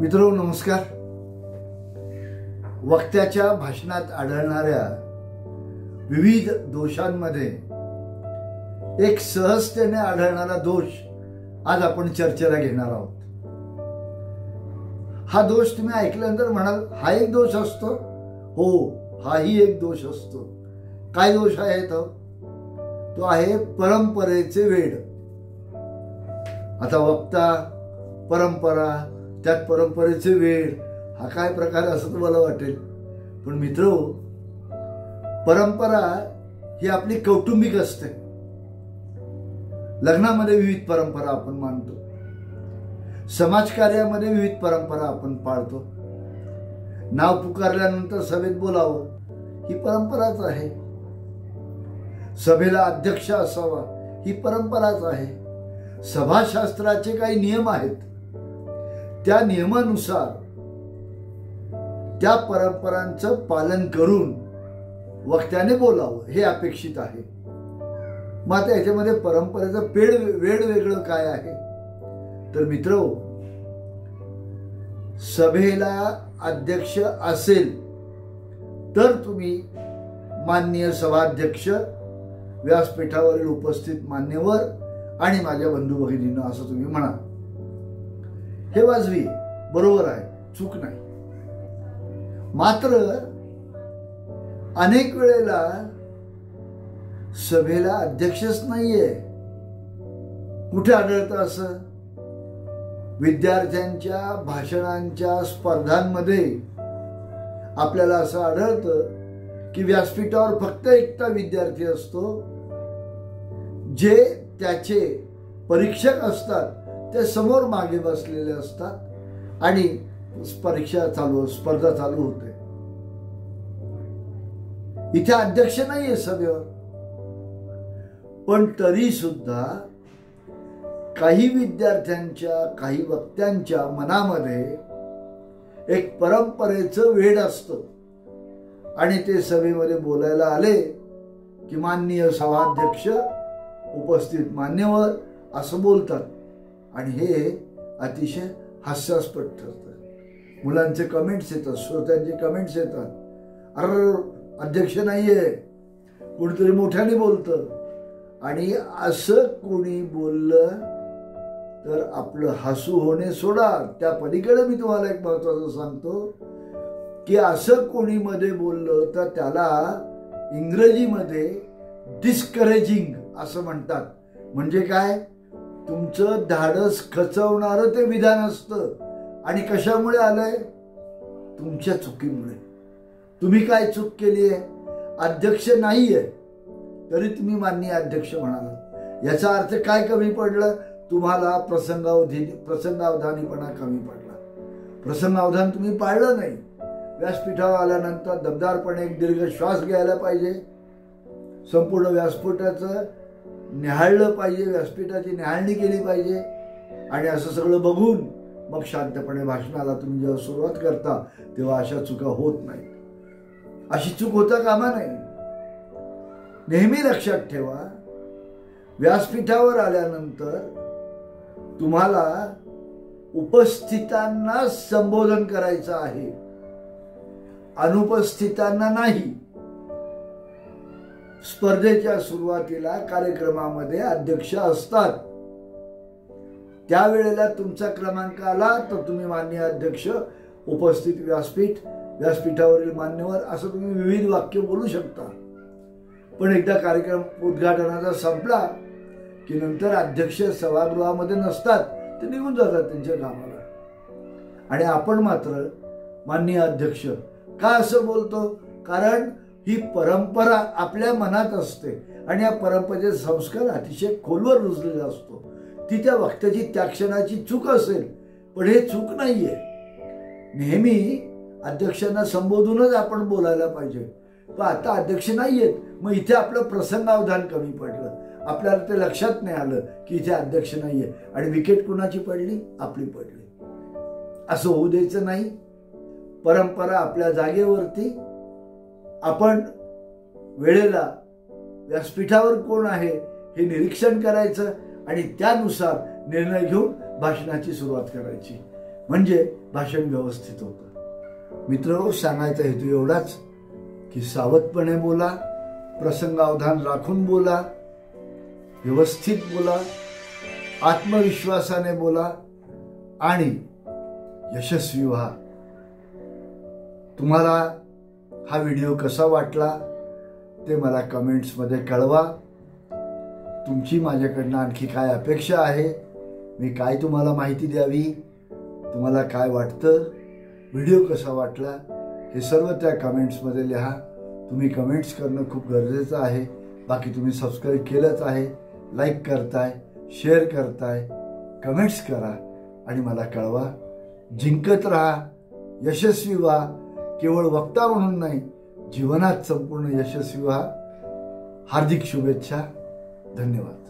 मित्रो नमस्कार. वक्त्याच्या भाषणात आढळणाऱ्या विविध दोषांमध्ये एक सहजतेने आढळणारा दोष आज आपण चर्चेला घेणार आहोत. हा दोष तुम्ही ऐकल्यानंतर म्हणाल हा एक दोष असतो. हो, हाही एक दोष असतो. काय दोष आहे तो आहे परंपरेचे वेड. आता वक्ता, परंपरा, त्यात परंपरेचे वेड हा काय प्रकार असं तुम्हाला वाटेल. पण मित्रो, परंपरा ही आपली कौटुंबिक असते. लग्नामध्ये विविध परंपरा आपण मानतो, समाजकार्यामध्ये विविध परंपरा आपण पाळतो. नाव पुकारल्यानंतर सभेत बोलावं ही परंपराच आहे. सभेला अध्यक्ष असावा ही परंपराच आहे. सभाशास्त्राचे काही नियम आहेत, त्या नियमानुसार त्या परंपरांचं पालन करून वक्त्याने बोलावं हे अपेक्षित आहे. मग आता याच्यामध्ये परंपरेचं वेड वेगळं काय आहे तर मित्रो, सभेला अध्यक्ष असेल तर तुम्ही माननीय सभाध्यक्ष, व्यासपीठावरील उपस्थित मान्यवर आणि माझ्या बंधू भगिनींना असं तुम्ही म्हणा. हे वाजवी, बरोबर आहे, चूक नाही. मात्र अनेक वेळेला सभेला अध्यक्षच नाहीये. कुठे आढळतं असं? विद्यार्थ्यांच्या भाषणांच्या स्पर्धांमध्ये आपल्याला असं आढळतं की व्यासपीठावर फक्त एकटा विद्यार्थी असतो. जे त्याचे परीक्षक असतात ते समोर मागे बसलेले असतात आणि स्पर्धा चालू होते. इथे अध्यक्ष नाहीये सभेवर. पण तरी सुद्धा काही विद्यार्थ्यांच्या, काही वक्त्यांच्या मनामध्ये एक परंपरेचं वेड असतं आणि ते सभेमध्ये बोलायला आले की माननीय सभाध्यक्ष, उपस्थित मान्यवर असं बोलतात. आणि हे अतिशय हास्यास्पद ठरतं. मुलांचे कमेंट्स येतात, श्रोत्यांचे कमेंट्स येतात, अरे अध्यक्ष नाहीये, कोणीतरी मोठ्याने बोलतं. आणि असं कोणी बोललं तर आपलं हसू होणे सोडा, त्या पलीकडे मी तुम्हाला एक महत्वाचं सांगतो की असं कोणी मध्ये बोललं तर त्याला इंग्रजीमध्ये डिस्करेजिंग असं म्हणतात. म्हणजे काय? तुमचं धाडस खचवणारं ते विधान असतं. आणि कशामुळे आलंय? तुमच्या चुकीमुळे. तुम्ही काय चूक केली आहे? अध्यक्ष नाहीये तरी तुम्ही माननीय अध्यक्ष म्हणाला. याचा अर्थ काय कमी पडलं? तुम्हाला प्रसंगावधानीपणा कमी पडला. प्रसंगावधान तुम्ही पाळलं नाही. व्यासपीठावर आल्यानंतर दमदारपणे एक दीर्घ श्वास घ्यायला पाहिजे. संपूर्ण व्यासपीठाचं निहाळलं पाहिजे, व्यासपीठाची निहाळणी केली पाहिजे. आणि असं सगळं बघून मग शांतपणे भाषणाला तुम्ही जेव्हा सुरुवात करता तेव्हा अशा चुका होत नाहीत. अशी चूक होता कामा नये. नेहमी लक्षात ठेवा, व्यासपीठावर आल्यानंतर तुम्हाला उपस्थितांना संबोधन करायचं आहे, अनुपस्थितांना नाही. स्पर्धेच्या सुरुवातीला कार्यक्रमामध्ये अध्यक्ष असतात. त्यावेळेला तुमचा क्रमांक आला तर तुम्ही माननीय अध्यक्ष, उपस्थित व्यासपीठावरील मान्यवर असं तुम्ही विविध वाक्य बोलू शकता. पण एकदा कार्यक्रम उद्घाटनाचा संपला की नंतर अध्यक्ष सभागृहामध्ये नसतात, ते निघून जातात त्यांच्या कामाला. आणि आपण मात्र माननीय अध्यक्ष का असं बोलतो? कारण ही परंपरा आपल्या मनात असते आणि या परंपरेचे संस्कार अतिशय खोलवर रुजलेला असतो. ती त्या वक्त्याची त्या क्षणाची चूक असेल, पण हे चूक नाहीये. नेहमी अध्यक्षांना संबोधूनच आपण बोलायला पाहिजे. पण आता अध्यक्ष नाहीयेत, मग इथे आपलं प्रसंगावधान कमी पडलं. आपल्याला ते लक्षात नाही आलं की इथे अध्यक्ष नाहीये आणि विकेट कुणाची पडली? आपली पडली. असं होऊ द्यायचं नाही. परंपरा आपल्या जागेवरती. आपण वेळेला व्यासपीठावर कोण आहे हे निरीक्षण करायचं आणि त्यानुसार निर्णय घेऊन भाषणाची सुरुवात करायची. म्हणजे भाषण व्यवस्थित होतं. मित्र, सांगायचा हेतू एवढाच की सावधपणे बोला, प्रसंगावधान राखून बोला, व्यवस्थित बोला, आत्मविश्वासाने बोला आणि यशस्वी व्हा. तुम्हाला हा व्हिडिओ कसा वाटला ते मला कमेंट्समध्ये कळवा. तुमची माझ्याकडनं आणखी काय अपेक्षा आहे, मी काय तुम्हाला माहिती द्यावी, तुम्हाला काय वाटतं, व्हिडिओ कसा वाटला, हे सर्व त्या कमेंट्समध्ये लिहा. तुम्ही कमेंट्स करणं खूप गरजेचं आहे. बाकी तुम्ही सबस्क्राईब केलंच आहे, लाईक करताय, शेअर करताय, कमेंट्स करा आणि मला कळवा. जिंकत राहा, यशस्वी व्हा. केवळ वक्ता म्हणून नाही, जीवनात संपूर्ण यशस्वी व्हा. हार्दिक शुभेच्छा. धन्यवाद.